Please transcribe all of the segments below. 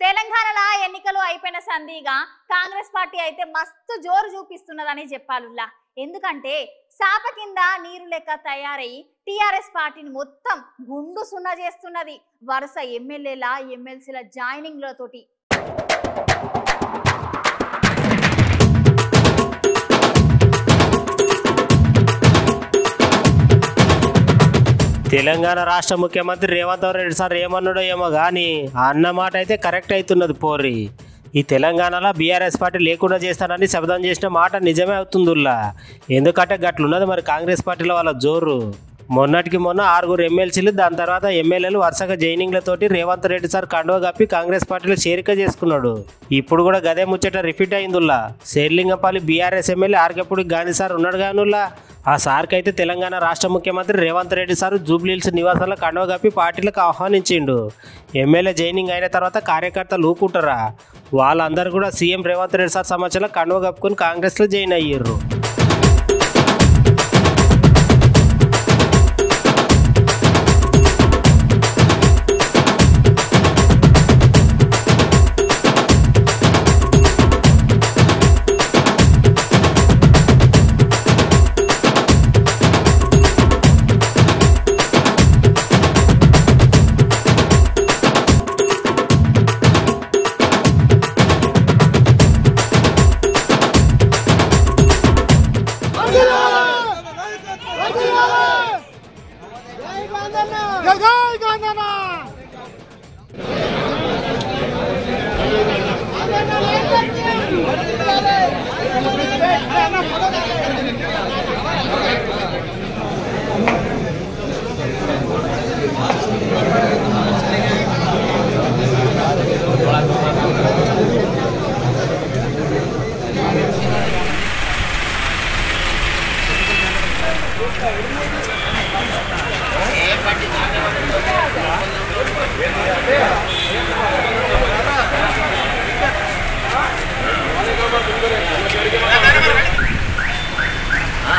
తెలంగాణలో ఎన్నికలు అయిపోయిన సందీగా కాంగ్రెస్ పార్టీ అయితే మస్తు జోరు చూపిస్తున్నదని చెప్పాలుల్లా. ఎందుకంటే సాప కింద నీరు లెక్క తయారై టిఆర్ఎస్ పార్టీని మొత్తం గుండు సున్నా చేస్తున్నది. వరుస ఎమ్మెల్యేల ఎమ్మెల్సీల జాయినింగ్లతోటి. తెలంగాణ రాష్ట్ర ముఖ్యమంత్రి రేవంత్ రెడ్డి సార్ ఏమన్నాడో ఏమో కానీ అన్న మాట అయితే కరెక్ట్ అవుతున్నది. పోర్రి ఈ తెలంగాణలో బీఆర్ఎస్ పార్టీ లేకుండా చేస్తానని శబ్దం చేసిన మాట నిజమే అవుతుందిలా. ఎందుకంటే గట్లున్నది మరి కాంగ్రెస్ పార్టీలో వాళ్ళ జోరు. మొన్నటికి మొన్న 6 ఎమ్మెల్సీలు, దాని తర్వాత ఎమ్మెల్యేలు వరుసగా జైనింగ్లతోటి రేవంత్ రెడ్డి సార్ కండువ కప్పి కాంగ్రెస్ పార్టీలో చేరిక చేసుకున్నాడు. ఇప్పుడు కూడా గదే ముచ్చట రిపీట్ అయిందిలా. Serilingampally BRS MLA Arekapudi Gandhi sir ఉన్నాడు కానుల్లా. ఆ సార్కి అయితే తెలంగాణ రాష్ట్ర ముఖ్యమంత్రి రేవంత్ రెడ్డి సార్ జూబ్లీహిల్స్ నివాసాల్లో కండువ కప్పి పార్టీలకు ఆహ్వానించిండు. ఎమ్మెల్యే జైనింగ్ అయిన తర్వాత కార్యకర్తలు ఊకుంటారా? వాళ్ళందరూ కూడా సీఎం రేవంత్ రెడ్డి సార్ సమక్షంలో కండువ కప్పుకొని కాంగ్రెస్లో జాయిన్ అయ్యారు.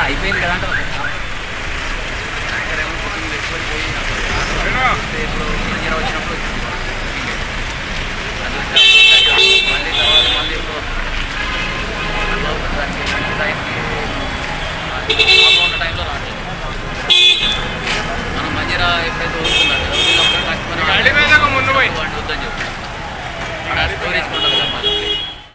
అయిపోయింది కదా ఇప్పుడు మంచిగా వచ్చినప్పుడు మళ్ళీ తర్వాత మళ్ళీ ఉన్న టైంలో రాదు. మనం మంచిగా ఎప్పుడైతే వదులుతున్నారు వద్దని చెప్పి స్టోరేజ్ ఉండదు కదా.